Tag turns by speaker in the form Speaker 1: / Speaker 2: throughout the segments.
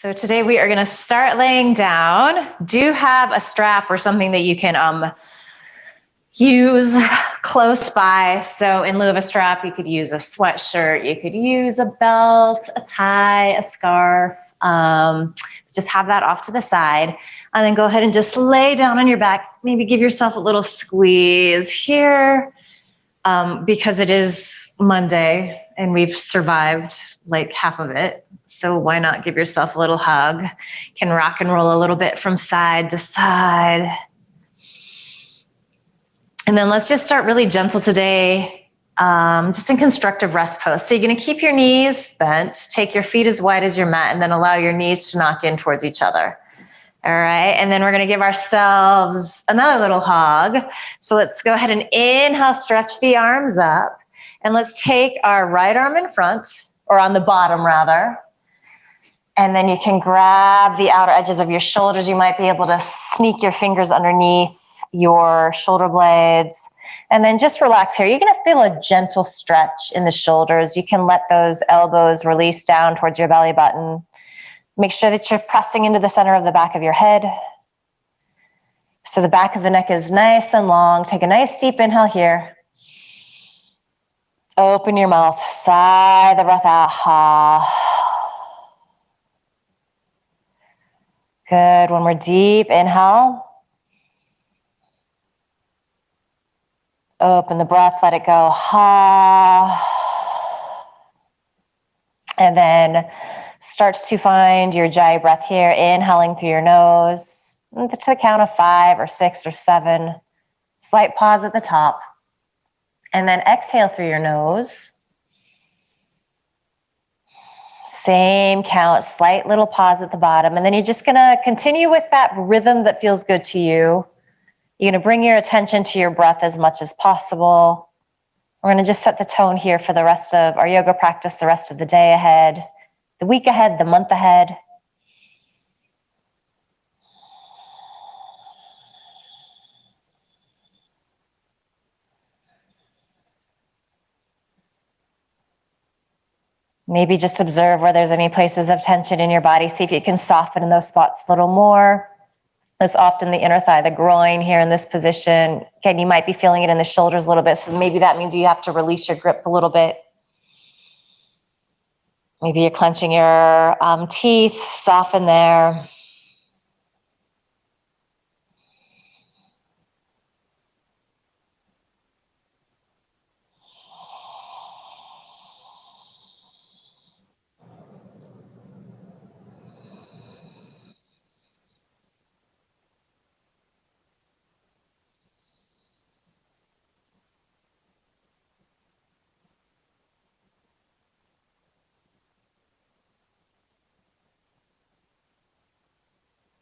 Speaker 1: So today we are going to start laying down. Do have a strap or something that you can use close by. So in lieu of a strap, you could use a sweatshirt, you could use a belt, a tie, a scarf. Just have that off to the side. And then go ahead and just lay down on your back. Maybe give yourself a little squeeze here because it is Monday and we've survived like half of it. So why not give yourself a little hug? Can rock and roll a little bit from side to side. And then let's just start really gentle today, just in constructive rest pose. So you're gonna keep your knees bent, take your feet as wide as your mat, and then allow your knees to knock in towards each other. All right, and then we're gonna give ourselves another little hug. So let's go ahead and inhale, stretch the arms up. And let's take our right arm in front, or on the bottom rather. And then you can grab the outer edges of your shoulders. You might be able to sneak your fingers underneath your shoulder blades. And then just relax here. You're gonna feel a gentle stretch in the shoulders. You can let those elbows release down towards your belly button. Make sure that you're pressing into the center of the back of your head. So the back of the neck is nice and long. Take a nice deep inhale here. Open your mouth, sigh the breath out. Ha. Good, one more deep inhale. Open the breath, let it go. Ha. And then start to find your Jai breath here, inhaling through your nose to the count of 5 or 6 or 7. Slight pause at the top. And then exhale through your nose. Same count, slight little pause at the bottom. And then you're just gonna continue with that rhythm that feels good to you. You're gonna bring your attention to your breath as much as possible. We're gonna just set the tone here for the rest of our yoga practice, the rest of the day ahead, the week ahead, the month ahead. Maybe just observe where there's any places of tension in your body. See if you can soften in those spots a little more. That's often the inner thigh, the groin here in this position. Again, you might be feeling it in the shoulders a little bit, so maybe that means you have to release your grip a little bit. Maybe you're clenching your teeth, soften there.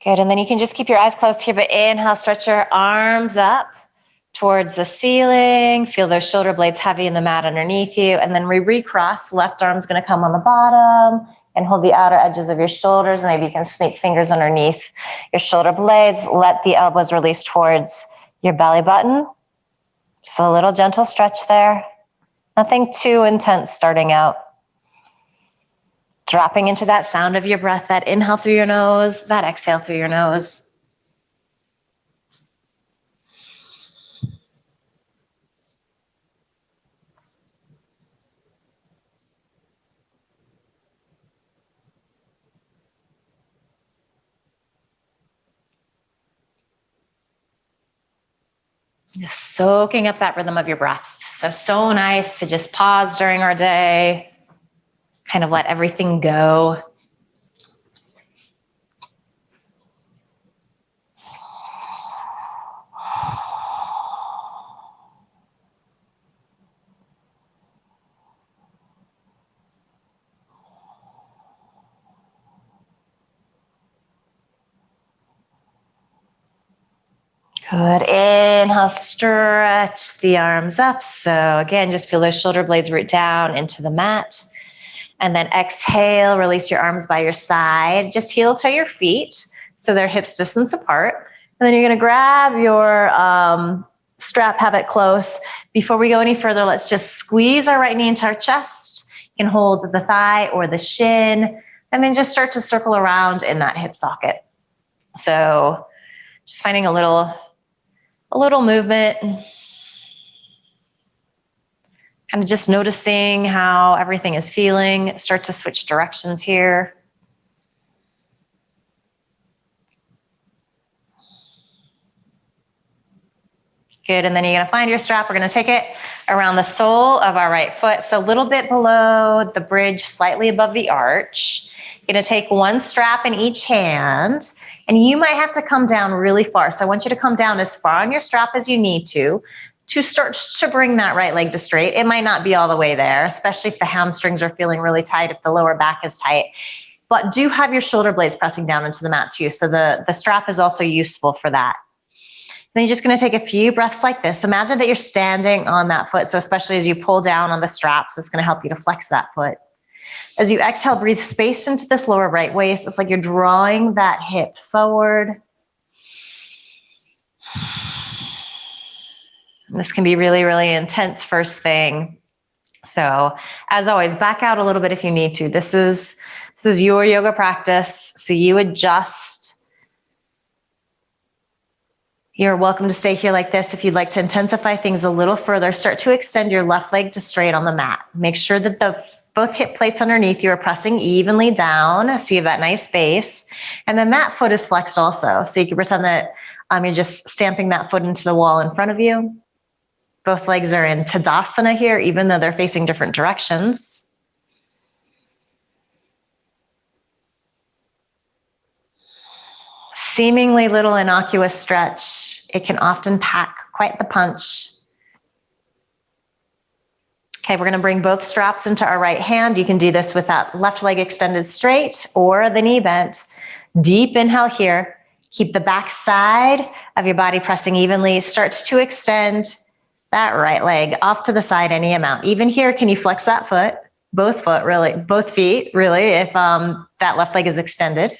Speaker 1: Good, and then you can just keep your eyes closed here, but inhale, stretch your arms up towards the ceiling. Feel those shoulder blades heavy in the mat underneath you, and then we recross. Left arm's gonna come on the bottom and hold the outer edges of your shoulders. Maybe you can sneak fingers underneath your shoulder blades. Let the elbows release towards your belly button. So a little gentle stretch there. Nothing too intense starting out. Dropping into that sound of your breath, that inhale through your nose, that exhale through your nose. Just soaking up that rhythm of your breath. So nice to just pause during our day. Kind of let everything go. Good, inhale, stretch the arms up. So again, just feel those shoulder blades root down into the mat. And then exhale, release your arms by your side. Just heel toe your feet so they're hips distance apart. And then you're gonna grab your strap, have it close. Before we go any further, let's just squeeze our right knee into our chest. You can hold the thigh or the shin. And then just start to circle around in that hip socket. So just finding a little movement. Kind of just noticing how everything is feeling. Start to switch directions here. Good, and then you're gonna find your strap. We're gonna take it around the sole of our right foot. So a little bit below the bridge, slightly above the arch. You're gonna take one strap in each hand, and you might have to come down really far. So I want you to come down as far on your strap as you need to start to bring that right leg to straight. It might not be all the way there, especially if the hamstrings are feeling really tight, if the lower back is tight. But do have your shoulder blades pressing down into the mat too. So the strap is also useful for that. Then you're just going to take a few breaths like this. Imagine that you're standing on that foot. So especially as you pull down on the straps, it's going to help you to flex that foot. As you exhale, breathe space into this lower right waist. It's like you're drawing that hip forward. This can be really, really intense first thing. So as always, back out a little bit if you need to. This is your yoga practice. So you adjust. You're welcome to stay here like this. If you'd like to intensify things a little further, start to extend your left leg to straight on the mat. Make sure that both hip plates underneath you are pressing evenly down so you have that nice base. And then that foot is flexed also. So you can pretend that you're just stamping that foot into the wall in front of you. Both legs are in Tadasana here, even though they're facing different directions. Seemingly little innocuous stretch. It can often pack quite the punch. Okay, we're going to bring both straps into our right hand. You can do this with that left leg extended straight or the knee bent. Deep inhale here. Keep the back side of your body pressing evenly. Start to extend that right leg off to the side any amount. Even here, can you flex that foot? Both feet, really, if that left leg is extended.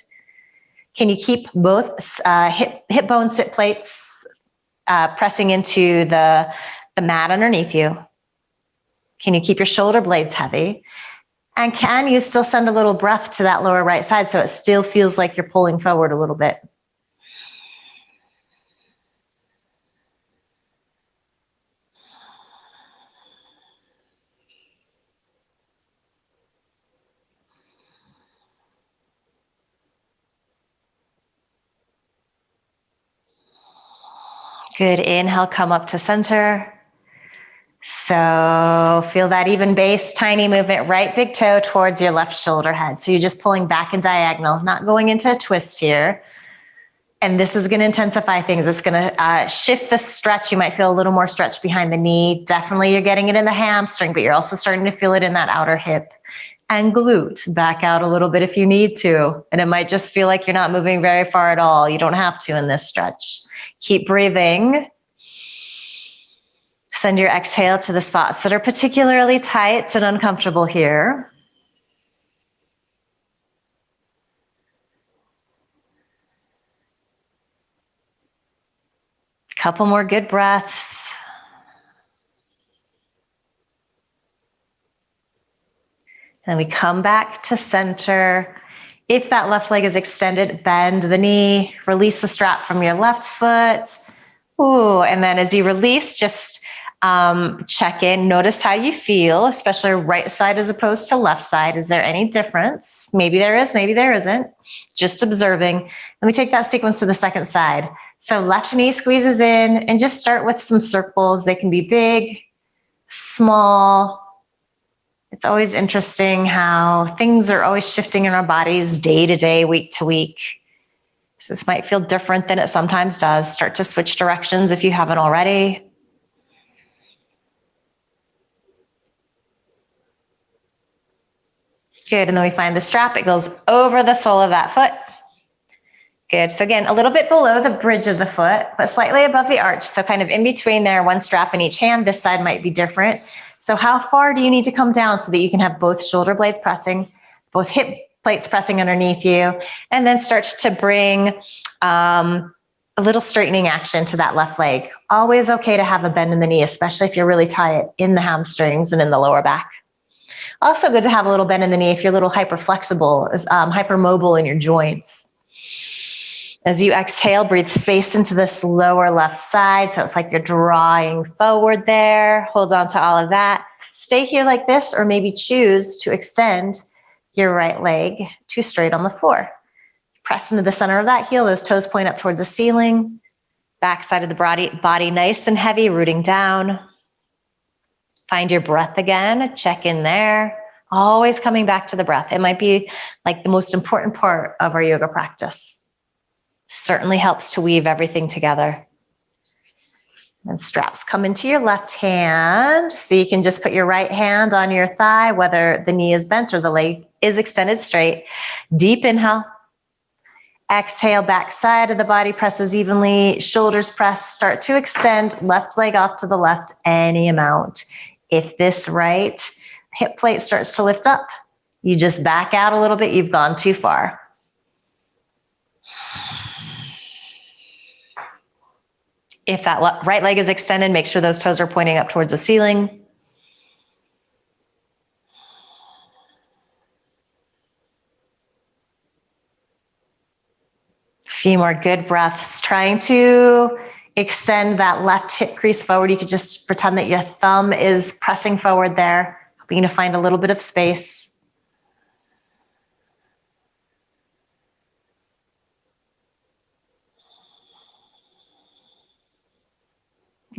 Speaker 1: Can you keep both hip bone sit plates pressing into the mat underneath you? Can you keep your shoulder blades heavy? And can you still send a little breath to that lower right side so it still feels like you're pulling forward a little bit? Good, inhale, come up to center. So feel that even base, tiny movement, right big toe towards your left shoulder head. So you're just pulling back and diagonal, not going into a twist here. And this is going to intensify things. It's going to shift the stretch. You might feel a little more stretch behind the knee. Definitely you're getting it in the hamstring, but you're also starting to feel it in that outer hip and glute. Back out a little bit if you need to. And it might just feel like you're not moving very far at all. You don't have to in this stretch. Keep breathing. Send your exhale to the spots that are particularly tight and uncomfortable here. Couple more good breaths. And we come back to center. If that left leg is extended, bend the knee, release the strap from your left foot. Ooh, and then as you release, just check in, notice how you feel, especially right side as opposed to left side. Is there any difference? Maybe there is, maybe there isn't. Just observing. Let me take that sequence to the second side. So left knee squeezes in and just start with some circles. They can be big, small. It's always interesting how things are always shifting in our bodies day to day, week to week. So this might feel different than it sometimes does. Start to switch directions if you haven't already. Good, and then we find the strap. It goes over the sole of that foot. Good, so again, a little bit below the bridge of the foot, but slightly above the arch. So kind of in between there, one strap in each hand. This side might be different. So how far do you need to come down so that you can have both shoulder blades pressing, both hip plates pressing underneath you, and then start to bring a little straightening action to that left leg. Always okay to have a bend in the knee, especially if you're really tight in the hamstrings and in the lower back. Also good to have a little bend in the knee if you're a little hyperflexible, hypermobile in your joints. As you exhale, breathe space into this lower left side. So it's like you're drawing forward there. Hold on to all of that. Stay here like this, or maybe choose to extend your right leg to straight on the floor. Press into the center of that heel. Those toes point up towards the ceiling. Back side of the body nice and heavy, rooting down. Find your breath again. Check in there. Always coming back to the breath. It might be like the most important part of our yoga practice. Certainly helps to weave everything together. And straps come into your left hand. So you can just put your right hand on your thigh, whether the knee is bent or the leg is extended straight. Deep inhale. Exhale, back side of the body presses evenly. Shoulders press, start to extend. Left leg off to the left, any amount. If this right hip plate starts to lift up, you just back out a little bit. You've gone too far. If that right leg is extended, make sure those toes are pointing up towards the ceiling. A few more good breaths. Trying to extend that left hip crease forward. You could just pretend that your thumb is pressing forward there, hoping to find a little bit of space.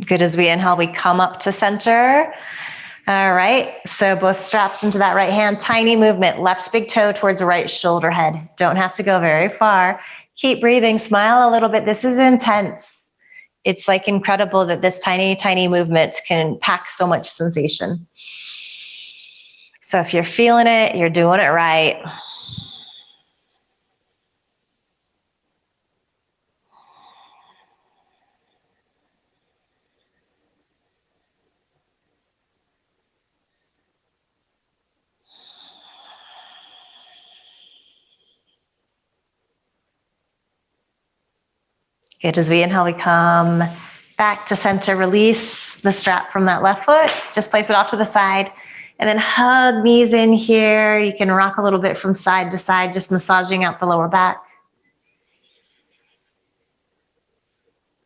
Speaker 1: Good. As we inhale, we come up to center. All right. So both straps into that right hand. Tiny movement. Left big toe towards the right shoulder head. Don't have to go very far. Keep breathing. Smile a little bit. This is intense. It's like incredible that this tiny, tiny movement can pack so much sensation. So if you're feeling it, you're doing it right. Good. As we inhale, we come back to center. Release the strap from that left foot. Just place it off to the side. And then hug knees in here. You can rock a little bit from side to side, just massaging out the lower back.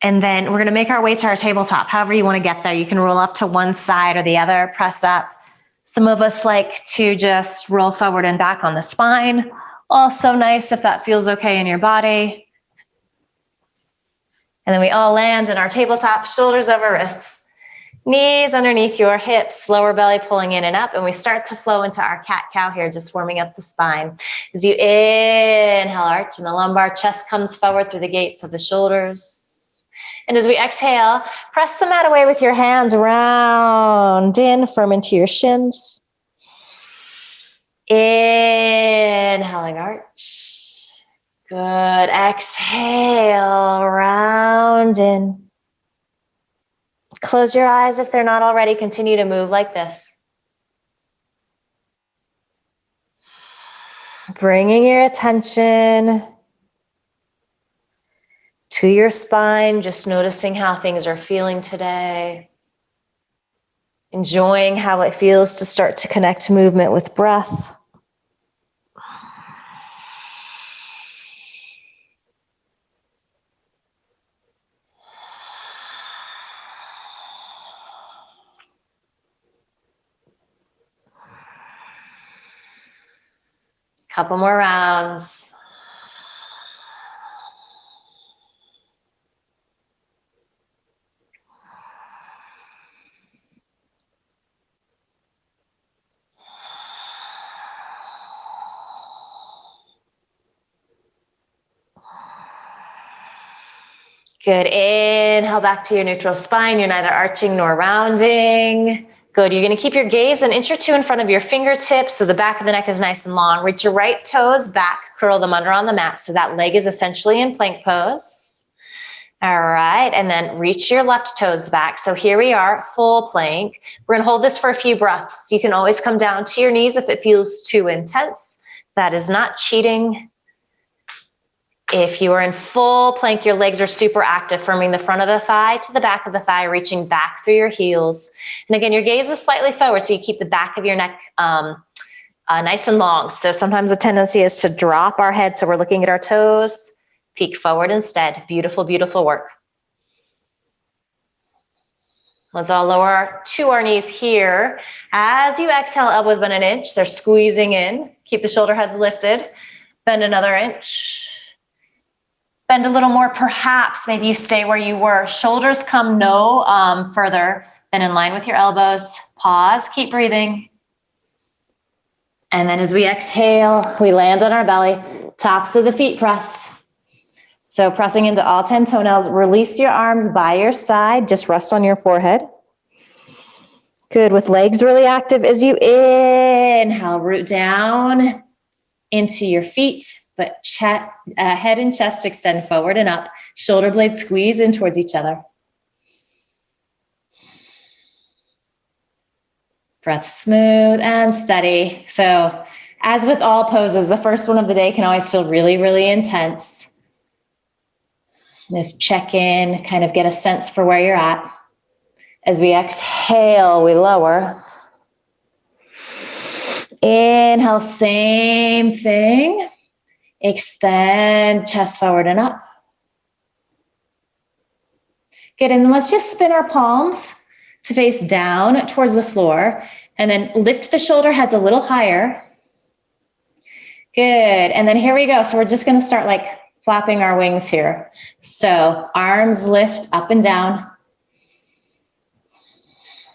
Speaker 1: And then we're going to make our way to our tabletop. However you want to get there. You can roll off to one side or the other, press up. Some of us like to just roll forward and back on the spine. Also nice if that feels okay in your body. And then we all land in our tabletop, shoulders over wrists, knees underneath your hips, lower belly pulling in and up. And we start to flow into our cat-cow here, just warming up the spine. As you inhale, arch in the lumbar, chest comes forward through the gates of the shoulders. And as we exhale, press the mat away with your hands, round in, firm into your shins. Inhaling, arch. Good. Exhale, round in. Close your eyes if they're not already. Continue to move like this. Bringing your attention to your spine, just noticing how things are feeling today. Enjoying how it feels to start to connect movement with breath. Couple more rounds. Good. Inhale back to your neutral spine. You're neither arching nor rounding. Good. You're going to keep your gaze an inch or two in front of your fingertips so the back of the neck is nice and long. Reach your right toes back, curl them under on the mat so that leg is essentially in plank pose. All right. And then reach your left toes back. So here we are, full plank. We're going to hold this for a few breaths. You can always come down to your knees if it feels too intense. That is not cheating. If you are in full plank, your legs are super active, firming the front of the thigh to the back of the thigh, reaching back through your heels. And again, your gaze is slightly forward, so you keep the back of your neck nice and long. So sometimes the tendency is to drop our head, so we're looking at our toes. Peek forward instead. Beautiful, beautiful work. Let's all lower to our knees here. As you exhale, elbows bend an inch. They're squeezing in. Keep the shoulder heads lifted. Bend another inch. Bend a little more, perhaps. Maybe you stay where you were. Shoulders come no further than in line with your elbows. Pause, keep breathing. And then as we exhale, we land on our belly. Tops of the feet press. So pressing into all 10 toenails, release your arms by your side, just rest on your forehead. Good, with legs really active as you inhale, root down into your feet, but head and chest extend forward and up. Shoulder blades squeeze in towards each other. Breath smooth and steady. So as with all poses, the first one of the day can always feel really, really intense. Just check in, kind of get a sense for where you're at. As we exhale, we lower. Inhale, same thing. Extend chest forward and up. Good, and then let's just spin our palms to face down towards the floor, and then lift the shoulder heads a little higher. Good, and then here we go. So we're just gonna start like flapping our wings here. So arms lift up and down.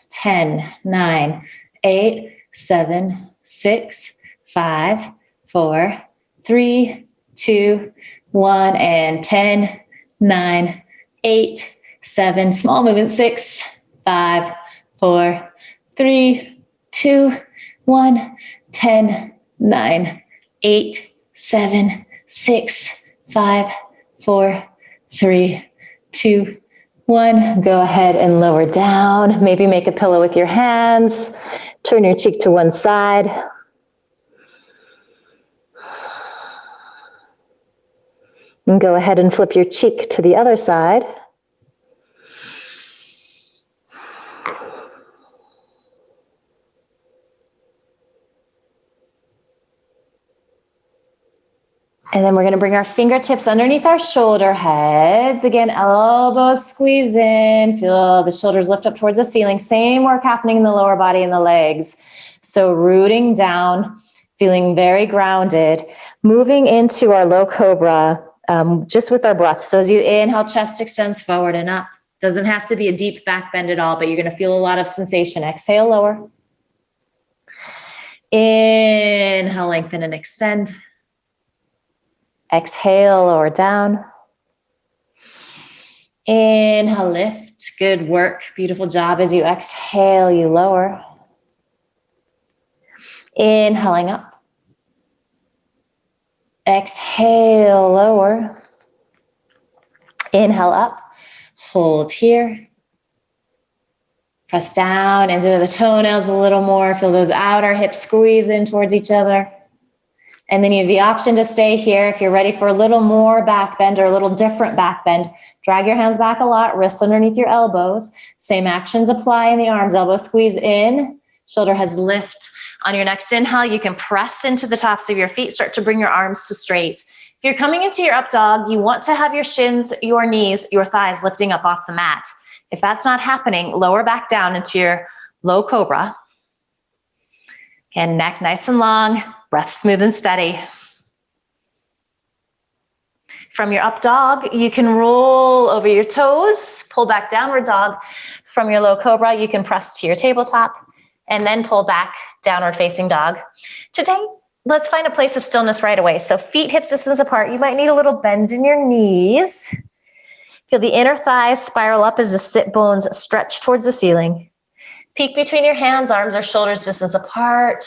Speaker 1: 10, 9, 8, 7, 6, 5, 4, 3, 2, 1, and 10, 9, 8, 7, small movement, 6, 5, 4, 3, 2, 1, 10, 9, 8, 7, 6, 5, 4, 3, 2, 1. Go ahead and lower down. Maybe make a pillow with your hands. Turn your cheek to one side. And go ahead and flip your cheek to the other side. And then we're going to bring our fingertips underneath our shoulder heads. Again, elbows squeeze in. Feel the shoulders lift up towards the ceiling. Same work happening in the lower body and the legs. So rooting down, feeling very grounded. Moving into our low cobra, just with our breath. So as you inhale, chest extends forward and up. Doesn't have to be a deep back bend at all, but you're going to feel a lot of sensation. Exhale, lower. Inhale, lengthen and extend. Exhale, lower down. Inhale, lift. Good work. Beautiful job. As you exhale, you lower. Inhaling up. Exhale, lower. Inhale up. Hold here. Press down into the toenails a little more. Feel those outer hips squeeze in towards each other. And then you have the option to stay here. If you're ready for a little more back bend or a little different back bend, drag your hands back a lot, wrists underneath your elbows. Same actions apply in the arms. Elbow squeeze in, shoulder heads lift. On your next inhale, you can press into the tops of your feet, start to bring your arms to straight. If you're coming into your up dog, you want to have your shins, your knees, your thighs lifting up off the mat. If that's not happening, lower back down into your low cobra. Again, neck nice and long. Breath smooth and steady. From your up dog, you can roll over your toes, pull back downward dog. From your low cobra, you can press to your tabletop and then pull back downward facing dog. Today, let's find a place of stillness right away. So feet hips distance apart. You might need a little bend in your knees. Feel the inner thighs spiral up as the sit bones stretch towards the ceiling. Peek between your hands, arms or shoulders distance apart.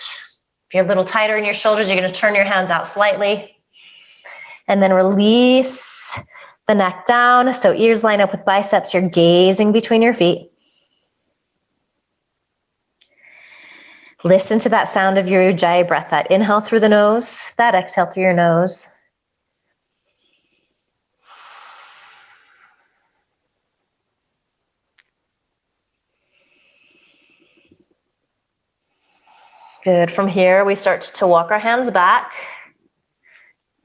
Speaker 1: If you're a little tighter in your shoulders, you're going to turn your hands out slightly. And then release the neck down. So ears line up with biceps. You're gazing between your feet. Listen to that sound of your Ujjayi breath. That inhale through the nose, that exhale through your nose. Good. From here, we start to walk our hands back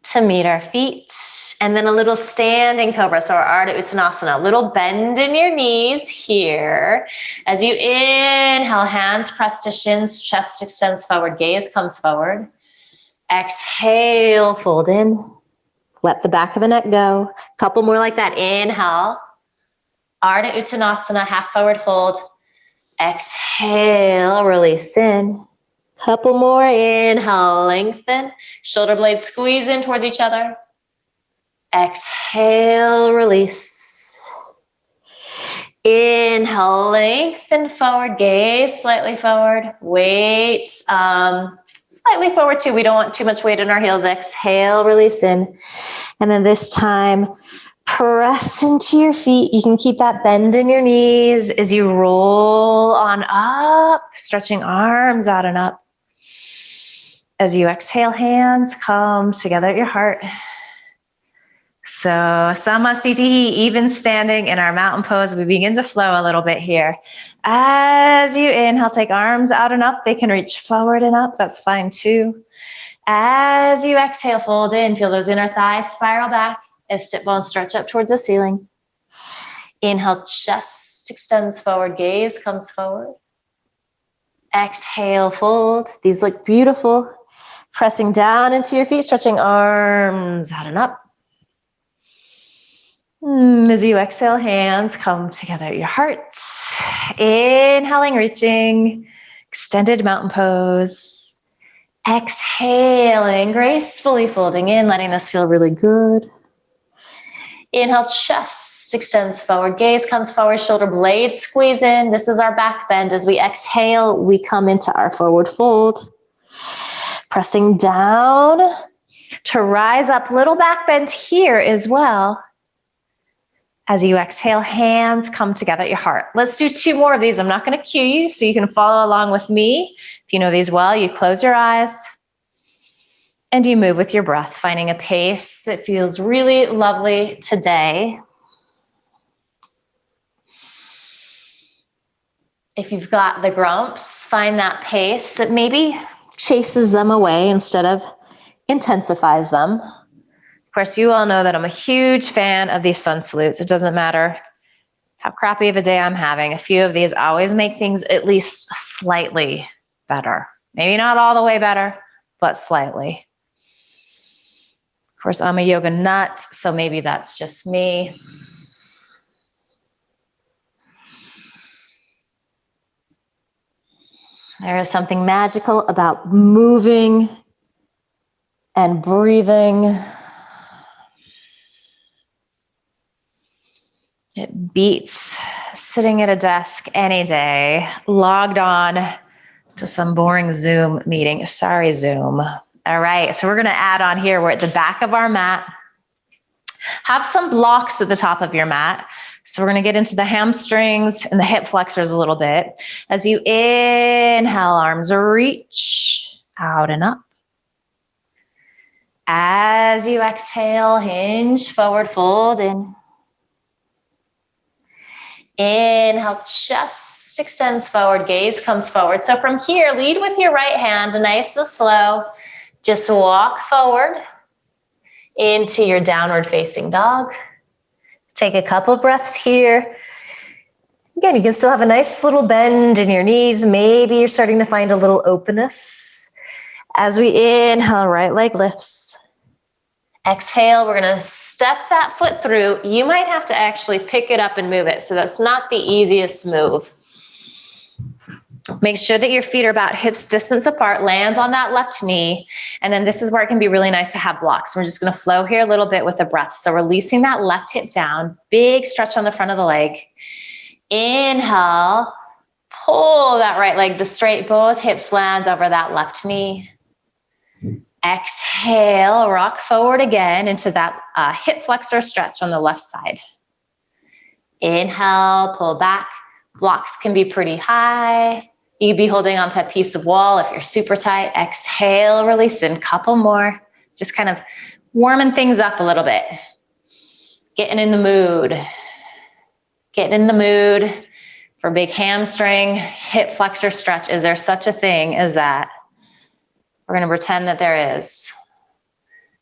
Speaker 1: to meet our feet. And then a little standing cobra. So our Arta Uttanasana, a little bend in your knees here. As you inhale, hands press to shins, chest extends forward, gaze comes forward. Exhale, fold in. Let the back of the neck go. Couple more like that. Inhale. Arta Uttanasana, half forward fold. Exhale, release in. Couple more. Inhale, lengthen. Shoulder blades squeeze in towards each other. Exhale, release. Inhale, lengthen forward, gaze slightly forward. Weight slightly forward too. We don't want too much weight in our heels. Exhale, release in. And then this time, press into your feet. You can keep that bend in your knees as you roll on up, stretching arms out and up. As you exhale, hands come together at your heart. So Samastitihi, even standing in our mountain pose, we begin to flow a little bit here. As you inhale, take arms out and up. They can reach forward and up. That's fine too. As you exhale, fold in. Feel those inner thighs spiral back as sit bones stretch up towards the ceiling. Inhale, chest extends forward, gaze comes forward. Exhale, fold. These look beautiful. Pressing down into your feet, stretching arms out and up. As you exhale, hands come together at your heart. Inhaling, reaching, extended mountain pose. Exhaling, gracefully folding in, letting this feel really good. Inhale, chest extends forward, gaze comes forward, shoulder blades squeeze in. This is our back bend. As we exhale, we come into our forward fold. Pressing down to rise up, little back bend here as well. As you exhale, hands come together at your heart. Let's do 2 more of these. I'm not going to cue you, so you can follow along with me. If you know these well, you close your eyes and you move with your breath, finding a pace that feels really lovely today. If you've got the grumps, find that pace that maybe chases them away instead of intensifies them. Of course, you all know that I'm a huge fan of these sun salutes. It doesn't matter how crappy of a day I'm having. A few of these always make things at least slightly better. Maybe not all the way better, but slightly. Of course, I'm a yoga nut, so maybe that's just me. There is something magical about moving and breathing. It beats sitting at a desk any day, logged on to some boring Zoom meeting. Sorry, Zoom. All right, so we're going to add on here. We're at the back of our mat. Have some blocks at the top of your mat. So we're going to get into the hamstrings and the hip flexors a little bit. As you inhale, arms reach out and up. As you exhale, hinge forward, fold in. Inhale, chest extends forward, gaze comes forward. So from here, lead with your right hand, nice and slow. Just walk forward into your downward facing dog. Take a couple breaths here. Again, you can still have a nice little bend in your knees. Maybe you're starting to find a little openness. As we inhale, right leg lifts. Exhale, we're gonna step that foot through. You might have to actually pick it up and move it. So that's not the easiest move. Make sure that your feet are about hips distance apart. Land on that left knee. And then this is where it can be really nice to have blocks. We're just gonna flow here a little bit with the breath. So releasing that left hip down, big stretch on the front of the leg. Inhale, pull that right leg to straight. Both hips land over that left knee. Exhale, rock forward again into that hip flexor stretch on the left side. Inhale, pull back. Blocks can be pretty high. You could be holding onto a piece of wall if you're super tight. Exhale, release in. Couple more. Just kind of warming things up a little bit. Getting in the mood. Getting in the mood for big hamstring, hip flexor stretch. Is there such a thing as that? We're going to pretend that there is.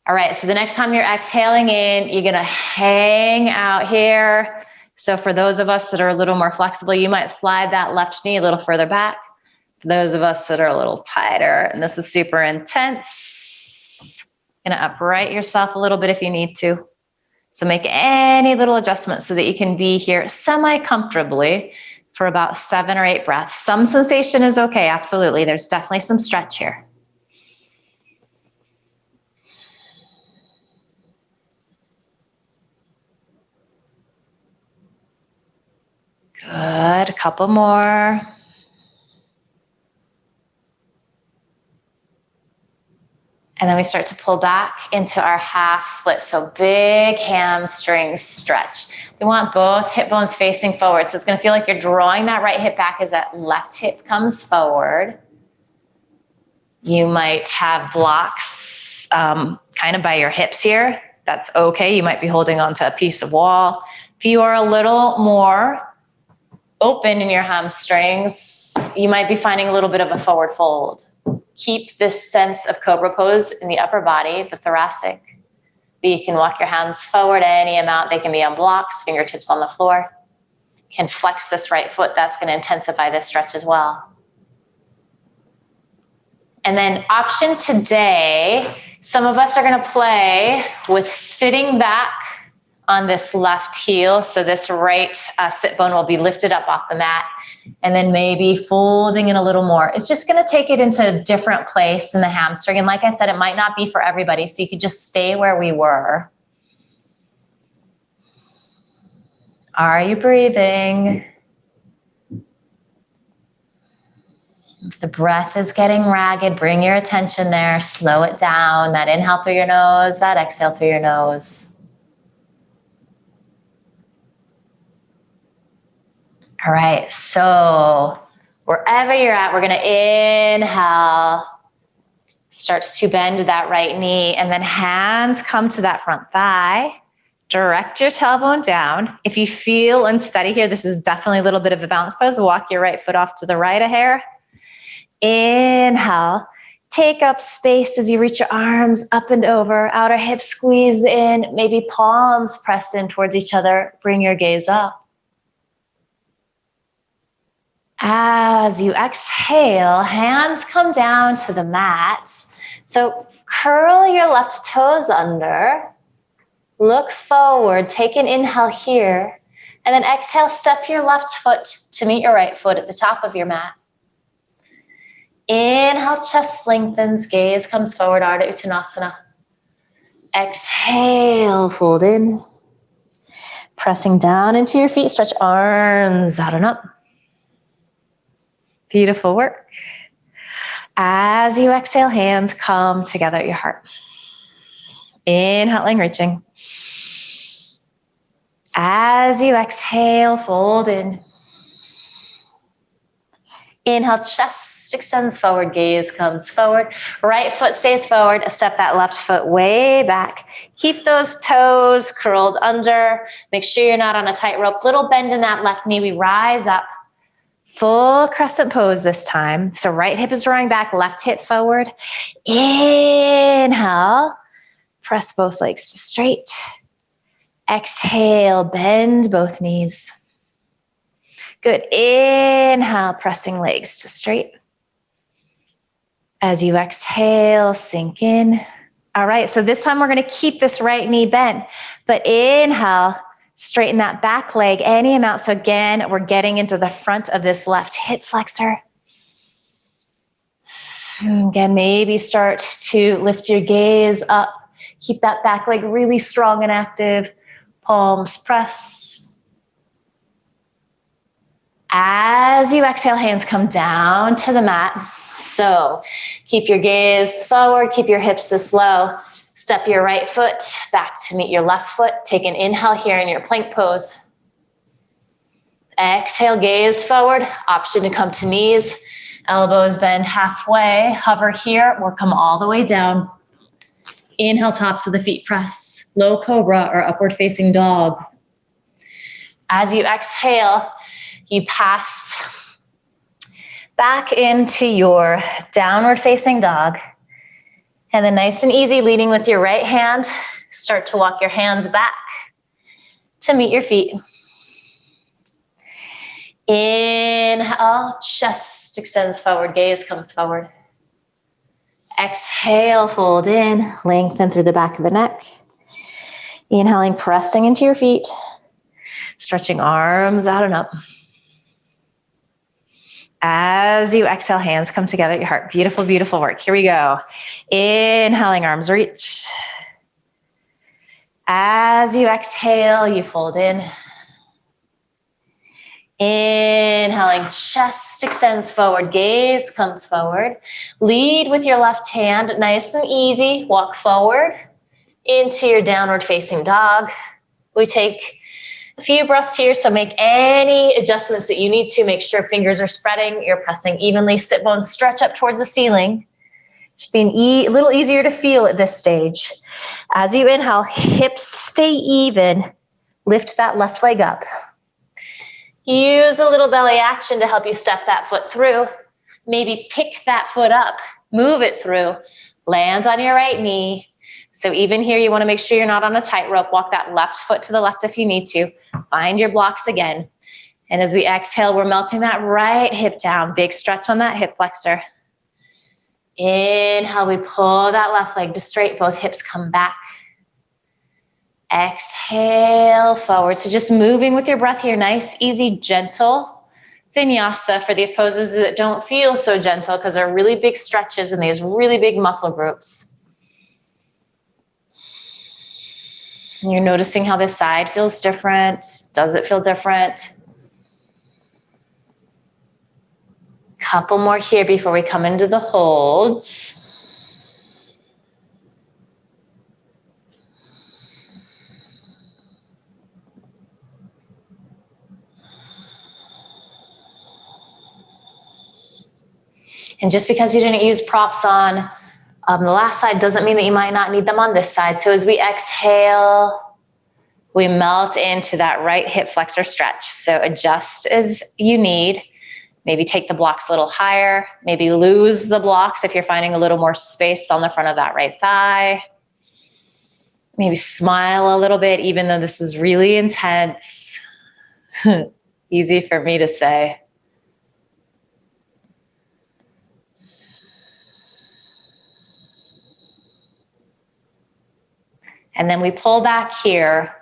Speaker 1: All right, so the next time you're exhaling in, you're going to hang out here. So for those of us that are a little more flexible, you might slide that left knee a little further back. For those of us that are a little tighter, and this is super intense, you're going to upright yourself a little bit if you need to. So make any little adjustments so that you can be here semi-comfortably for about 7 or 8 breaths. Some sensation is okay, absolutely. There's definitely some stretch here. Good, a couple more. And then we start to pull back into our half split. So big hamstring stretch. We want both hip bones facing forward. So it's going to feel like you're drawing that right hip back as that left hip comes forward. You might have blocks kind of by your hips here. That's okay. You might be holding onto a piece of wall. If you are a little more open in your hamstrings, you might be finding a little bit of a forward fold. Keep this sense of Cobra pose in the upper body, the thoracic. But you can walk your hands forward any amount. They can be on blocks, fingertips on the floor. Can flex this right foot. That's going to intensify this stretch as well. And then option today, some of us are going to play with sitting back on this left heel. So this right sit bone will be lifted up off the mat. And then maybe folding in a little more. It's just going to take it into a different place in the hamstring. And like I said, it might not be for everybody. So you could just stay where we were. Are you breathing? If the breath is getting ragged, bring your attention there. Slow it down. That inhale through your nose, that exhale through your nose. All right, so wherever you're at, we're going to inhale, start to bend that right knee, and then hands come to that front thigh. Direct your tailbone down. If you feel unsteady here, this is definitely a little bit of a bounce pose. Walk your right foot off to the right a hair. Inhale, take up space as you reach your arms up and over, outer hips squeeze in, maybe palms pressed in towards each other. Bring your gaze up. As you exhale, hands come down to the mat. So curl your left toes under, look forward, take an inhale here, and then exhale, step your left foot to meet your right foot at the top of your mat. Inhale, chest lengthens, gaze comes forward, Arta Uttanasana. Exhale, fold in. Pressing down into your feet, stretch arms out and up. Beautiful work. As you exhale, hands come together at your heart. Inhaling, reaching. As you exhale, fold in. Inhale, chest extends forward, gaze comes forward. Right foot stays forward, step that left foot way back. Keep those toes curled under. Make sure you're not on a tightrope. Little bend in that left knee. We rise up. Full crescent pose this time. So right hip is drawing back, left hip forward. Inhale, press both legs to straight. Exhale, bend both knees. Good. Inhale, pressing legs to straight. As you exhale, sink in. All right, so this time we're going to keep this right knee bent, but inhale, straighten that back leg any amount. So again, we're getting into the front of this left hip flexor. Again, maybe start to lift your gaze up. Keep that back leg really strong and active. Palms press. As you exhale, hands come down to the mat. So keep your gaze forward, keep your hips this low. Step your right foot back to meet your left foot. Take an inhale here in your plank pose. Exhale, gaze forward. Option to come to knees. Elbows bend halfway. Hover here or come all the way down. Inhale, tops of the feet press. Low cobra or upward facing dog. As you exhale, you pass back into your downward facing dog. And then nice and easy, leading with your right hand, start to walk your hands back to meet your feet. Inhale, chest extends forward, gaze comes forward. Exhale, fold in, lengthen through the back of the neck. Inhaling, pressing into your feet, stretching arms out and up. As you exhale, hands come together at your heart. Beautiful, beautiful work. Here we go. Inhaling, arms reach. As you exhale, you fold in. Inhaling, chest extends forward, gaze comes forward. Lead with your left hand, nice and easy. Walk forward into your downward facing dog. We take a few breaths here, so make any adjustments that you need to. Make sure fingers are spreading, you're pressing evenly. Sit bones stretch up towards the ceiling. Just being a little easier to feel at this stage. As you inhale, hips stay even. Lift that left leg up. Use a little belly action to help you step that foot through. Maybe pick that foot up, move it through. Land on your right knee. So even here, you want to make sure you're not on a tightrope. Walk that left foot to the left if you need to. Find your blocks again. And as we exhale, we're melting that right hip down. Big stretch on that hip flexor. Inhale, we pull that left leg to straight. Both hips come back. Exhale, forward. So just moving with your breath here. Nice, easy, gentle vinyasa for these poses that don't feel so gentle because they're really big stretches in these really big muscle groups. You're noticing how this side feels different. Does it feel different? Couple more here before we come into the holds. And just because you didn't use props on the last side doesn't mean that you might not need them on this side. So as we exhale, we melt into that right hip flexor stretch. So adjust as you need. Maybe take the blocks a little higher. Maybe lose the blocks if you're finding a little more space on the front of that right thigh. Maybe smile a little bit, even though this is really intense. Easy for me to say. And then we pull back here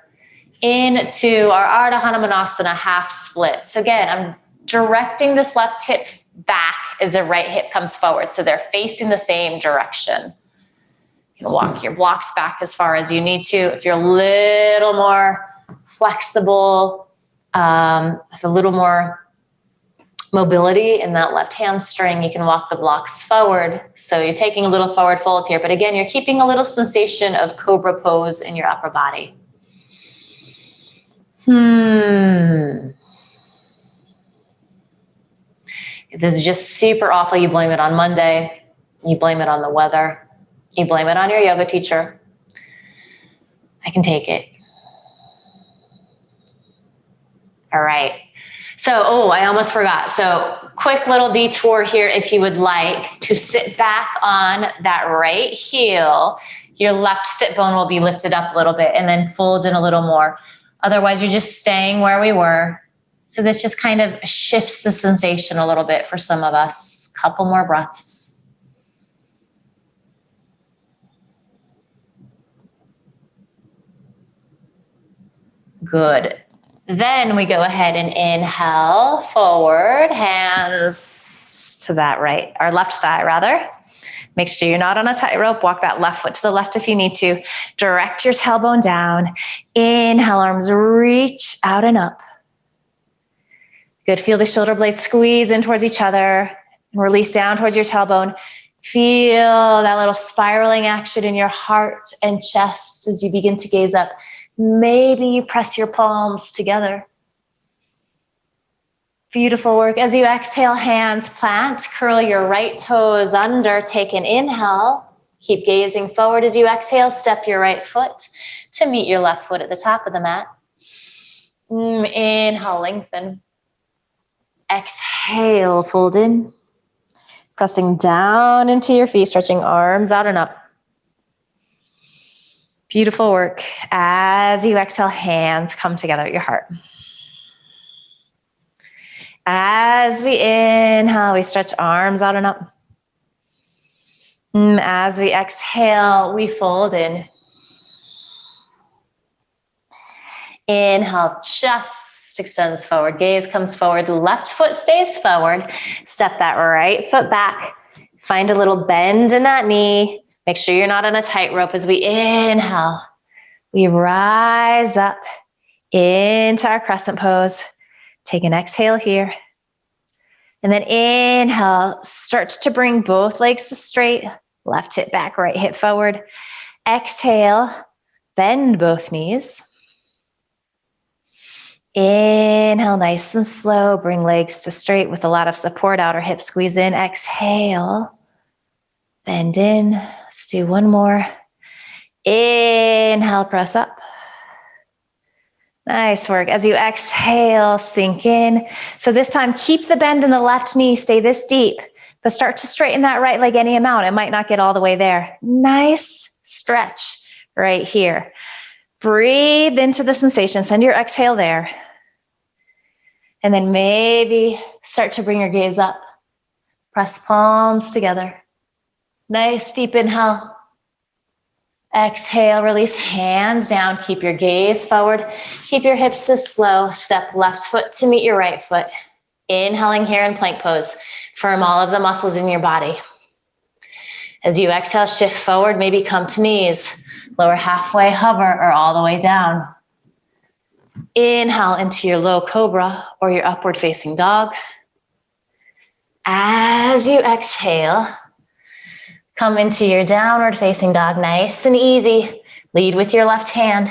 Speaker 1: into our Arta Hanumanasana half split. So again, I'm directing this left hip back as the right hip comes forward. So they're facing the same direction. You can walk your blocks back as far as you need to. If you're a little more flexible, with a little more mobility in that left hamstring, you can walk the blocks forward. So you're taking a little forward fold here, but again, you're keeping a little sensation of Cobra pose in your upper body. If this is just super awful, you blame it on Monday, you blame it on the weather, you blame it on your yoga teacher. I can take it. All right. So, I almost forgot. So quick little detour here. If you would like to sit back on that right heel, your left sit bone will be lifted up a little bit and then fold in a little more. Otherwise, you're just staying where we were. So this just kind of shifts the sensation a little bit for some of us. Couple more breaths. Good. Then we go ahead and inhale forward, hands to that right, or left thigh rather. Make sure you're not on a tightrope. Walk that left foot to the left if you need to. Direct your tailbone down. Inhale, arms reach out and up. Good, feel the shoulder blades squeeze in towards each other and release down towards your tailbone. Feel that little spiraling action in your heart and chest as you begin to gaze up. Maybe you press your palms together. Beautiful work. As you exhale, hands plant, curl your right toes under, take an inhale. Keep gazing forward as you exhale, step your right foot to meet your left foot at the top of the mat. Inhale, lengthen. Exhale, fold in. Pressing down into your feet, stretching arms out and up. Beautiful work. As you exhale, hands come together at your heart. As we inhale, we stretch arms out and up. As we exhale, we fold in. Inhale, chest extends forward, gaze comes forward, left foot stays forward. Step that right foot back. Find a little bend in that knee. Make sure you're not on a tightrope as we inhale. We rise up into our crescent pose. Take an exhale here. And then inhale, start to bring both legs to straight. Left hip back, right hip forward. Exhale, bend both knees. Inhale, nice and slow. Bring legs to straight with a lot of support. Outer hip squeeze in. Exhale, bend in. Let's do one more. Inhale, press up. Nice work. As you exhale, sink in. So this time, keep the bend in the left knee. Stay this deep, but start to straighten that right leg any amount. It might not get all the way there. Nice stretch right here. Breathe into the sensation. Send your exhale there. And then maybe start to bring your gaze up. Press palms together. Nice deep inhale. Exhale, release hands down. Keep your gaze forward. Keep your hips as slow. Step left foot to meet your right foot. Inhaling here in plank pose. Firm all of the muscles in your body. As you exhale, shift forward, maybe come to knees. Lower halfway, hover, or all the way down. Inhale into your low cobra or your upward facing dog. As you exhale, come into your downward facing dog, nice and easy. Lead with your left hand.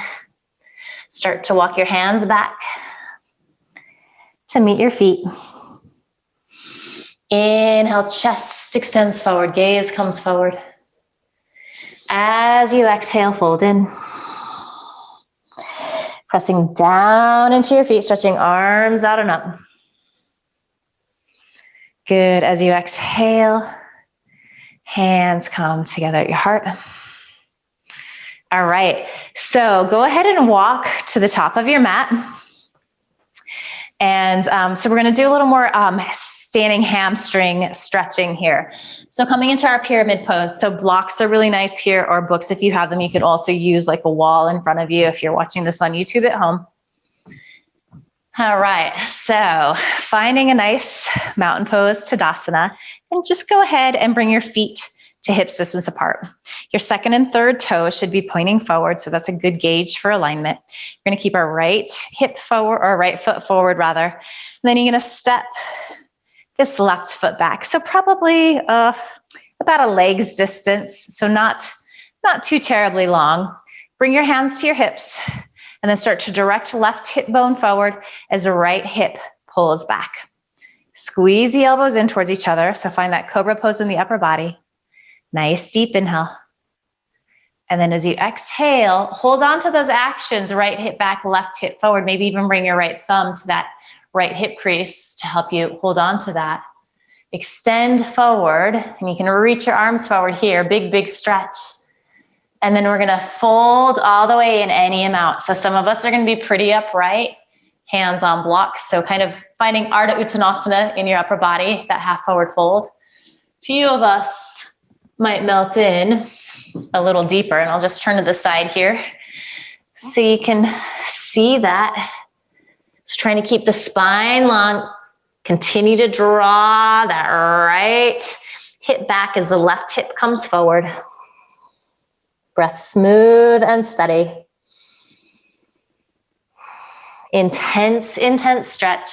Speaker 1: Start to walk your hands back to meet your feet. Inhale, chest extends forward, gaze comes forward. As you exhale, fold in. Pressing down into your feet, stretching arms out and up. Good. As you exhale, hands come together at your heart. All right. So go ahead and walk to the top of your mat. And so we're going to do a little more standing hamstring stretching here. So coming into our pyramid pose. So blocks are really nice here, or books if you have them. You could also use like a wall in front of you if you're watching this on YouTube at home. All right, so finding a nice mountain pose, Tadasana, and just go ahead and bring your feet to hips distance apart. Your second and third toes should be pointing forward, so that's a good gauge for alignment. We're gonna keep our right hip forward, or right foot forward rather. And then you're gonna step this left foot back. So probably about a leg's distance, so not too terribly long. Bring your hands to your hips. And then start to direct left hip bone forward as the right hip pulls back. Squeeze the elbows in towards each other. So find that Cobra pose in the upper body. Nice deep inhale. And then as you exhale, hold on to those actions. Right hip back, left hip forward. Maybe even bring your right thumb to that right hip crease to help you hold on to that. Extend forward, and you can reach your arms forward here. Big, big stretch. And then we're gonna fold all the way in any amount. So some of us are gonna be pretty upright, hands on blocks. So kind of finding Arta Uttanasana in your upper body, that half forward fold. Few of us might melt in a little deeper, and I'll just turn to the side here so you can see that. So trying to keep the spine long. Continue to draw that right hip back as the left hip comes forward. Breath smooth and steady. Intense, intense stretch.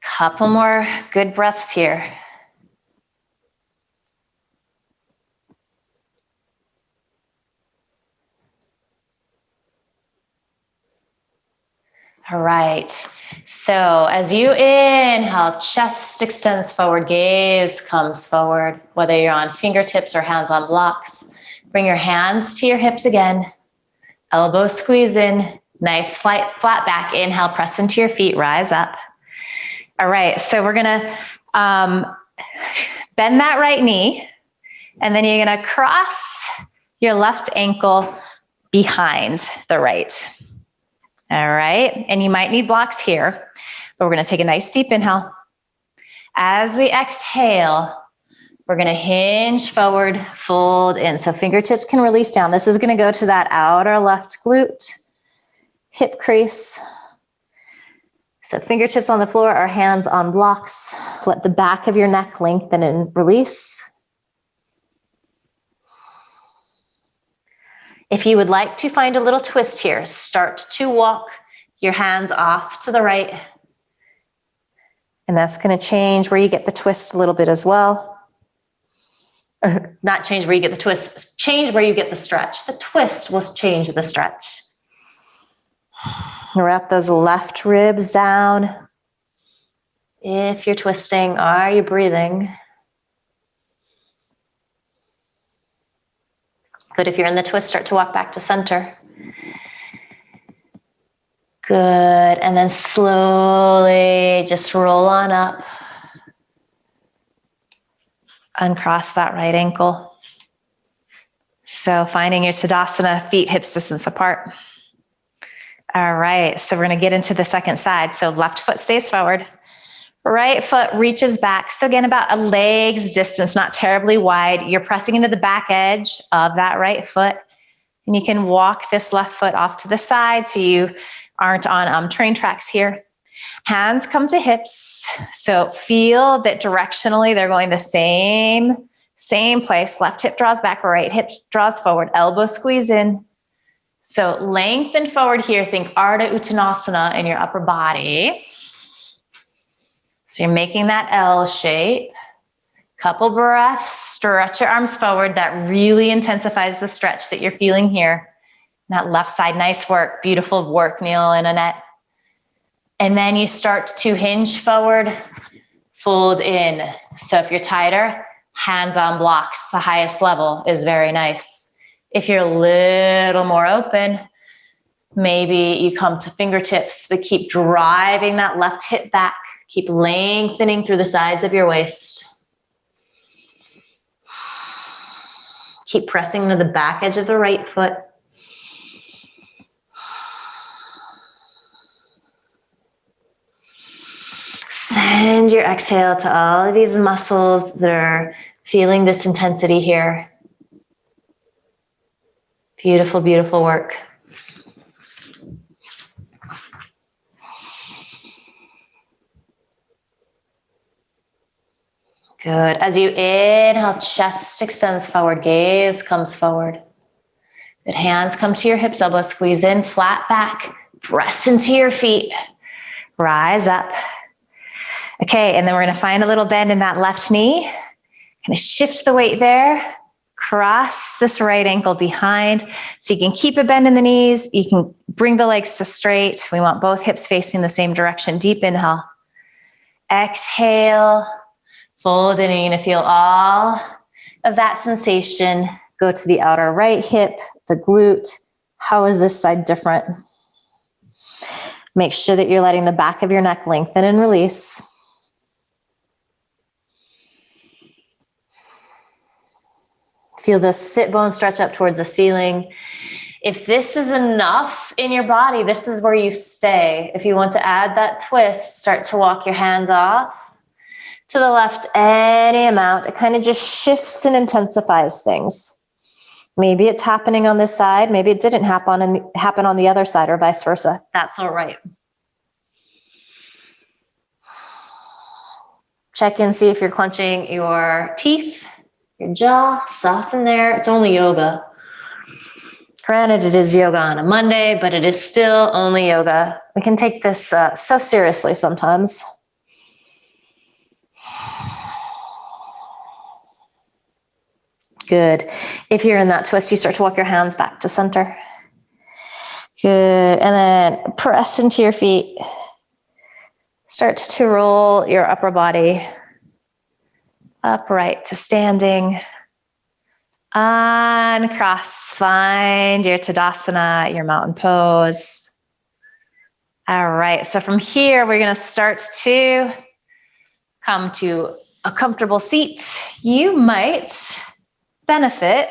Speaker 1: Couple more good breaths here. All right. So as you inhale, chest extends forward, gaze comes forward, whether you're on fingertips or hands on blocks. Bring your hands to your hips again. Elbows squeeze in. Nice flat back. Inhale, press into your feet, rise up. All right, so we're gonna Bend that right knee, and then you're gonna cross your left ankle behind the right. All right, and you might need blocks here, but we're gonna take a nice deep inhale. As we exhale, we're gonna hinge forward, fold in. So fingertips can release down. This is gonna go to that outer left glute, hip crease. So fingertips on the floor, our hands on blocks. Let the back of your neck lengthen and release. If you would like to find a little twist here, start to walk your hands off to the right. And that's gonna change where you get the twist a little bit as well. Or not change where you get the twist, change where you get the stretch. The twist will change the stretch. Wrap those left ribs down. If you're twisting, are you breathing? Good. If you're in the twist, start to walk back to center. Good. And then slowly just roll on up. Uncross that right ankle. So finding your Tadasana, feet hips distance apart. All right, so we're gonna get into the second side. So left foot stays forward. Right foot reaches back. So again, about a leg's distance, not terribly wide. You're pressing into the back edge of that right foot. And you can walk this left foot off to the side so you aren't on train tracks here. Hands come to hips. So feel that directionally they're going the same place. Left hip draws back, right hip draws forward, elbow squeeze in. So lengthen forward here. Think Arta Uttanasana in your upper body. So you're making that L shape. Couple breaths, stretch your arms forward. That really intensifies the stretch that you're feeling here. That left side, nice work, beautiful work, Neil and Annette. And then you start to hinge forward, fold in. So if you're tighter, hands on blocks, the highest level is very nice. If you're a little more open, maybe you come to fingertips, but keep driving that left hip back. Keep lengthening through the sides of your waist. Keep pressing to the back edge of the right foot. Send your exhale to all of these muscles that are feeling this intensity here. Beautiful, beautiful work. Good. As you inhale, chest extends forward, gaze comes forward. Good. Hands come to your hips, elbows squeeze in, flat back, press into your feet, rise up. Okay, and then we're gonna find a little bend in that left knee. Kind of shift the weight there. Cross this right ankle behind. So you can keep a bend in the knees. You can bring the legs to straight. We want both hips facing the same direction. Deep inhale. Exhale. Fold in, and you're gonna feel all of that sensation go to the outer right hip, the glute. How is this side different? Make sure that you're letting the back of your neck lengthen and release. Feel the sit bone stretch up towards the ceiling. If this is enough in your body, this is where you stay. If you want to add that twist, start to walk your hands off to the left any amount. It kind of just shifts and intensifies things. Maybe it's happening on this side. Maybe it didn't happen on the other side or vice versa. That's all right. Check in, see if you're clenching your teeth. Your jaw, soften there. It's only yoga. Granted, it is yoga on a Monday, but it is still only yoga. We can take this so seriously sometimes. Good. If you're in that twist, you start to walk your hands back to center. Good. And then press into your feet. Start to roll your upper body upright to standing. Uncross, find your Tadasana, your mountain pose. All right, so from here, we're gonna start to come to a comfortable seat, you might benefit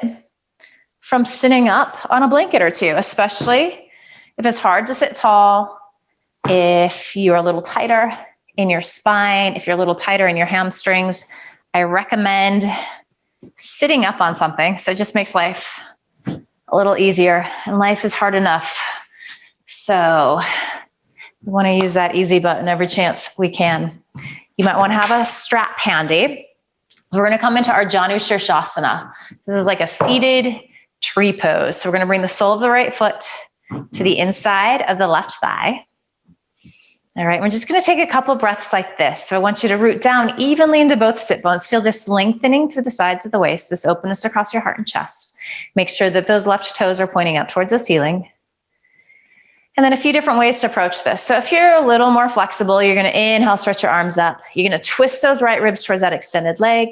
Speaker 1: from sitting up on a blanket or two, especially if it's hard to sit tall, if you're a little tighter in your spine, if you're a little tighter in your hamstrings. I recommend sitting up on something. So it just makes life a little easier, and life is hard enough. So we want to use that easy button every chance we can. You might want to have a strap handy. We're going to come into our Jana Shavasana. This is like a seated tree pose. So we're going to bring the sole of the right foot to the inside of the left thigh. All right, we're just going to take a couple breaths like this. So I want you to root down evenly into both sit bones. Feel this lengthening through the sides of the waist, this openness across your heart and chest. Make sure that those left toes are pointing up towards the ceiling. And then a few different ways to approach this. So if you're a little more flexible, you're going to inhale, stretch your arms up. You're going to twist those right ribs towards that extended leg.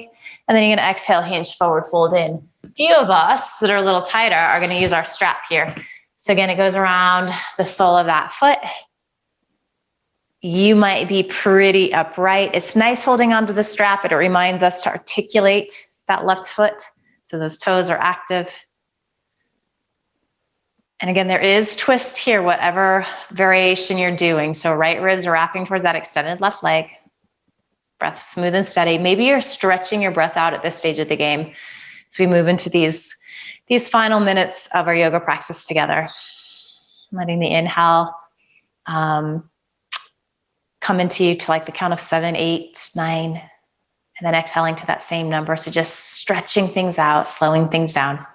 Speaker 1: And then you're going to exhale, hinge forward, fold in. A few of us that are a little tighter are going to use our strap here. So again, it goes around the sole of that foot. You might be pretty upright. It's nice holding onto the strap, but it reminds us to articulate that left foot so those toes are active. And again, there is twist here, whatever variation you're doing. So right ribs are wrapping towards that extended left leg. Breath smooth and steady. Maybe you're stretching your breath out at this stage of the game. So we move into these final minutes of our yoga practice together. Letting the inhale come into you to like the count of 7, 8, 9, and then exhaling to that same number. So just stretching things out, slowing things down.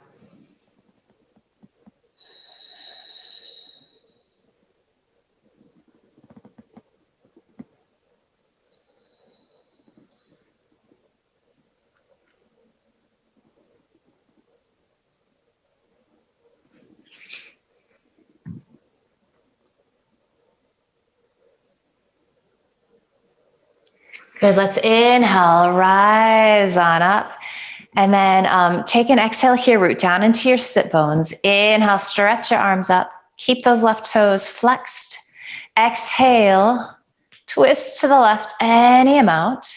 Speaker 1: Good, let's inhale, rise on up. And then take an exhale here, root down into your sit bones. Inhale, stretch your arms up. Keep those left toes flexed. Exhale, twist to the left any amount.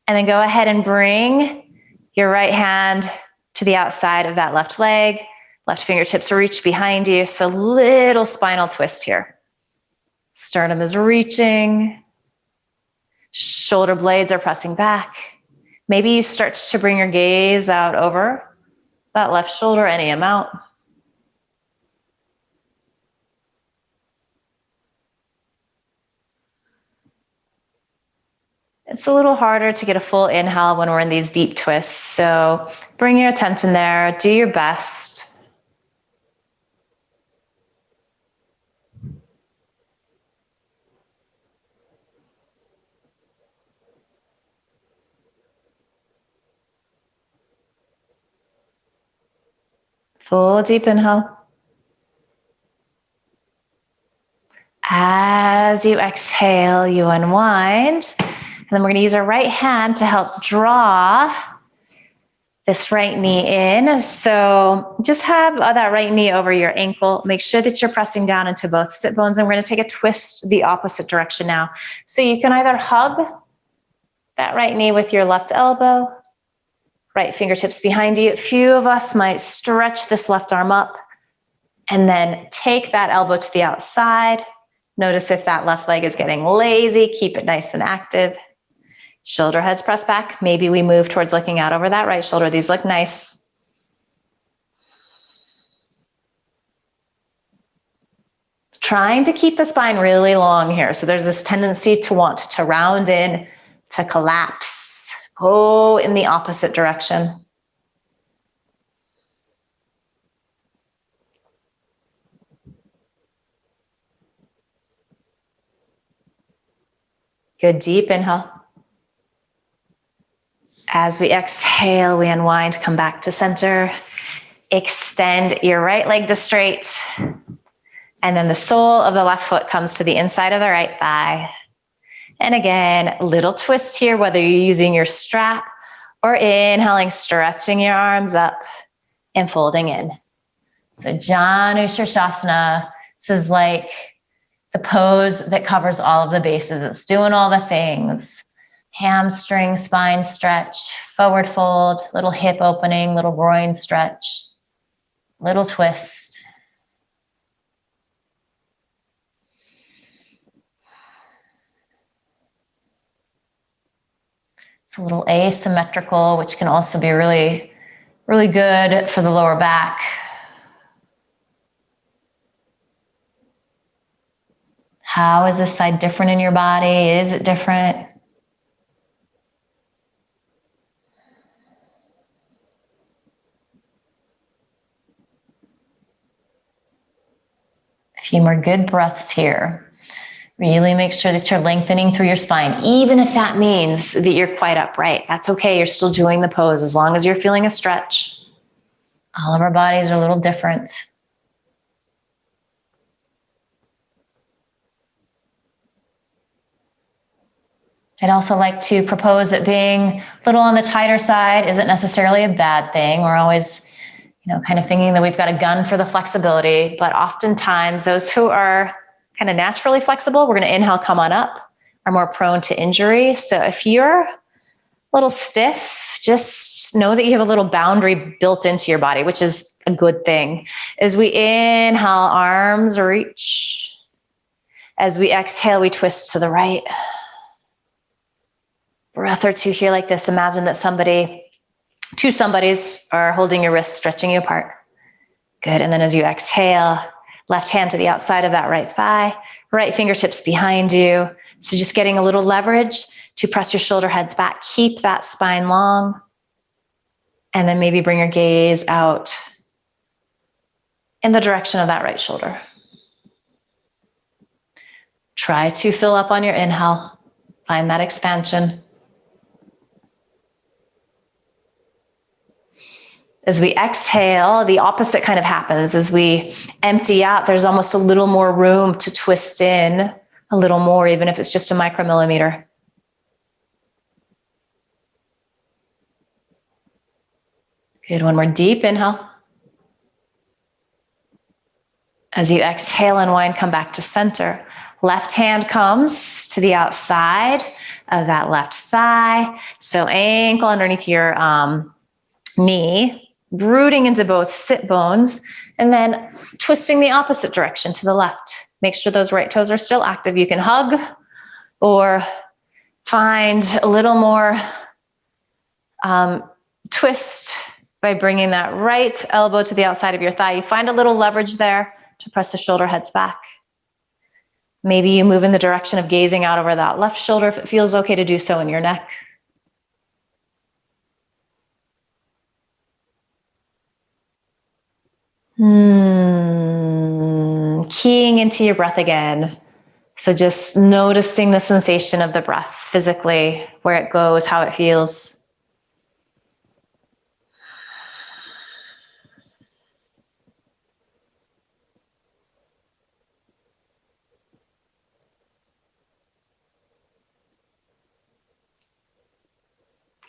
Speaker 1: And then go ahead and bring your right hand to the outside of that left leg. Left fingertips reach behind you. So little spinal twist here. Sternum is reaching. Shoulder blades are pressing back. Maybe you start to bring your gaze out over that left shoulder any amount. It's a little harder to get a full inhale when we're in these deep twists. So bring your attention there. Do your best. Full deep inhale. As you exhale, you unwind. And then we're going to use our right hand to help draw this right knee in. So just have that right knee over your ankle. Make sure that you're pressing down into both sit bones. And we're going to take a twist the opposite direction now. So you can either hug that right knee with your left elbow, right fingertips behind you. A few of us might stretch this left arm up and then take that elbow to the outside. Notice if that left leg is getting lazy, keep it nice and active. Shoulder heads press back. Maybe we move towards looking out over that right shoulder. These look nice. Trying to keep the spine really long here. So there's this tendency to want to round in, to collapse. Go in the opposite direction. Good, deep inhale. As we exhale, we unwind, come back to center. Extend your right leg to straight. And then the sole of the left foot comes to the inside of the right thigh. And again, little twist here, whether you're using your strap or inhaling, stretching your arms up and folding in. So Jana Shavasana, this is like the pose that covers all of the bases. It's doing all the things. Hamstring spine stretch, forward fold, little hip opening, little groin stretch, little twist. It's a little asymmetrical, which can also be really, really good for the lower back. How is this side different in your body? Is it different? A few more good breaths here. Really make sure that you're lengthening through your spine, even if that means that you're quite upright. That's okay, you're still doing the pose as long as you're feeling a stretch. All of our bodies are a little different. I'd also like to propose that being a little on the tighter side isn't necessarily a bad thing. We're always, kind of thinking that we've got a gun for the flexibility, but oftentimes those who are kind of naturally flexible, we're going to inhale, come on up, are more prone to injury. So if you're a little stiff, just know that you have a little boundary built into your body, which is a good thing. As we inhale, arms reach. As we exhale, we twist to the right. Breath or two here like this. Imagine that two somebodies are holding your wrists, stretching you apart. Good. And then as you exhale, left hand to the outside of that right thigh, right fingertips behind you. So just getting a little leverage to press your shoulder heads back. Keep that spine long. And then maybe bring your gaze out in the direction of that right shoulder. Try to fill up on your inhale. Find that expansion. As we exhale, the opposite kind of happens. As we empty out, there's almost a little more room to twist in a little more, even if it's just a micromillimeter. Good. One more deep inhale. As you exhale, unwind, come back to center. Left hand comes to the outside of that left thigh. So ankle underneath your knee, rooting into both sit bones, and then twisting the opposite direction to the left. Make sure those right toes are still active. You can hug or find a little more twist by bringing that right elbow to the outside of your thigh. You find a little leverage there to press the shoulder heads back. Maybe you move in the direction of gazing out over that left shoulder if it feels okay to do so in your neck. Keying into your breath again. So just noticing the sensation of the breath physically, where it goes, how it feels.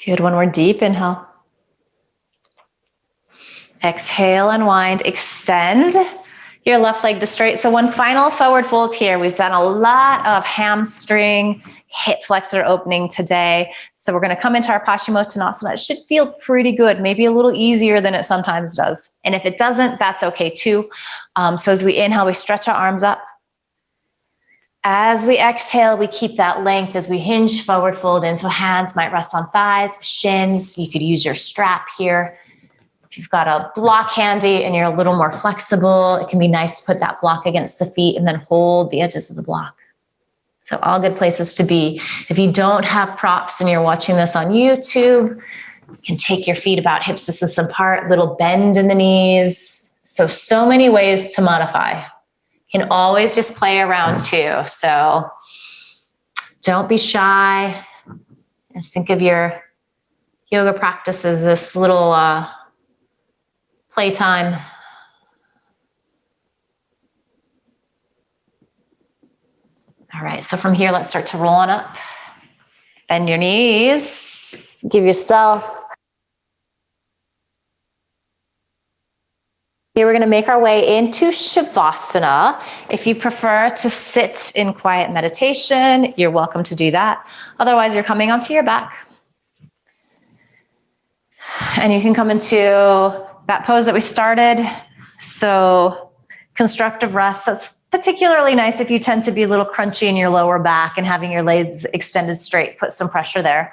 Speaker 1: Good. One more deep inhale. Exhale, unwind, extend your left leg to straight. So one final forward fold here. We've done a lot of hamstring, hip flexor opening today. So we're going to come into our Postumothanasana. It should feel pretty good, maybe a little easier than it sometimes does. And if it doesn't, that's okay too. So as we inhale, we stretch our arms up. As we exhale, we keep that length as we hinge forward fold in. So hands might rest on thighs, shins. You could use your strap here. If you've got a block handy and you're a little more flexible, it can be nice to put that block against the feet and then hold the edges of the block. So all good places to be. If you don't have props and you're watching this on YouTube, you can take your feet about hip distance apart, little bend in the knees. So many ways to modify. You can always just play around too. So don't be shy. Just think of your yoga practice as this little playtime. All right, so from here, let's start to roll on up. Bend your knees. Give yourself Here we're going to make our way into Shavasana. If you prefer to sit in quiet meditation, you're welcome to do that. Otherwise, you're coming onto your back. And you can come into that pose that we started. So constructive rest, that's particularly nice if you tend to be a little crunchy in your lower back and having your legs extended straight, put some pressure there.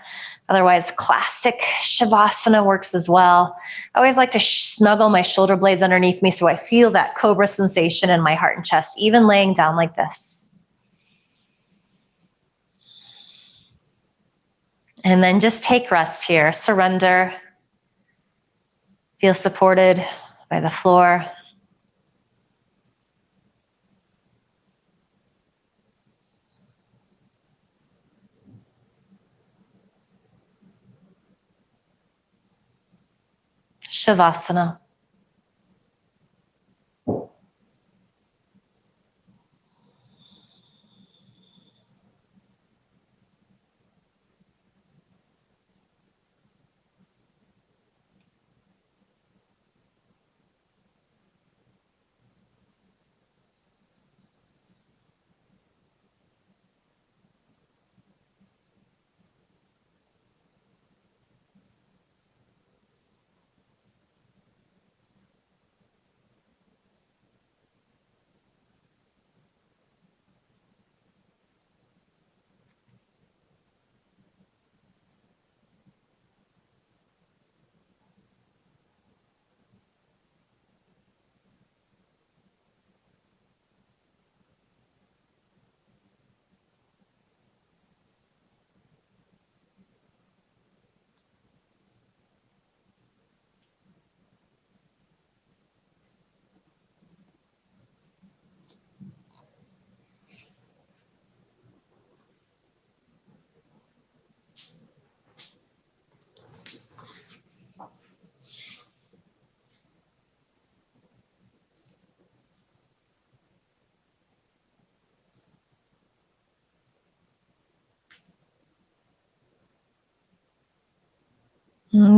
Speaker 1: Otherwise, classic Shavasana works as well. I always like to snuggle my shoulder blades underneath me so I feel that Cobra sensation in my heart and chest, even laying down like this. And then just take rest here, surrender. Feel supported by the floor. Shavasana.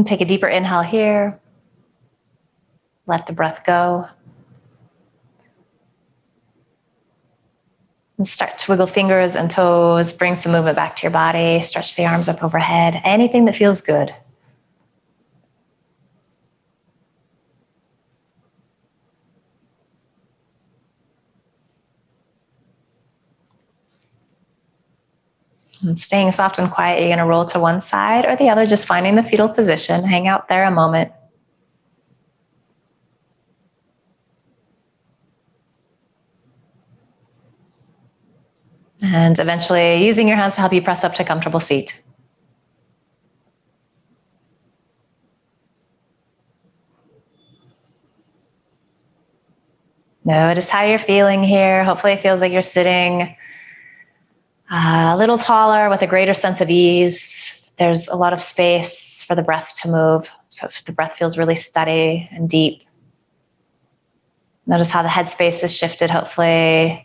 Speaker 1: Take a deeper inhale here. Let the breath go. And start to wiggle fingers and toes. Bring some movement back to your body. Stretch the arms up overhead. Anything that feels good. And staying soft and quiet, you're going to roll to one side or the other, just finding the fetal position. Hang out there a moment. And eventually using your hands to help you press up to a comfortable seat. Notice how you're feeling here. Hopefully it feels like you're sitting a little taller with a greater sense of ease. There's a lot of space for the breath to move. So if the breath feels really steady and deep. Notice how the headspace is shifted. Hopefully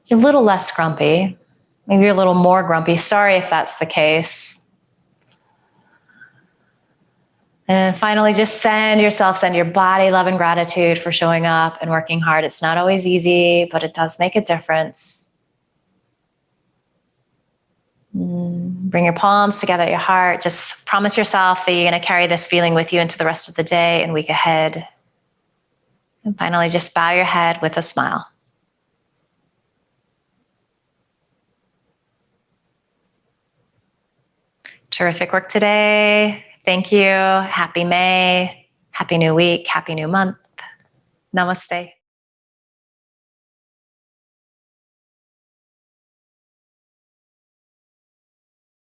Speaker 1: you're a little less grumpy. Maybe you're a little more grumpy. Sorry if that's the case. And finally, just send your body love and gratitude for showing up and working hard. It's not always easy, but it does make a difference. Bring your palms together at your heart. Just promise yourself that you're going to carry this feeling with you into the rest of the day and week ahead. And finally, just bow your head with a smile. Terrific work today. Thank you. Happy May. Happy new week. Happy new month. Namaste.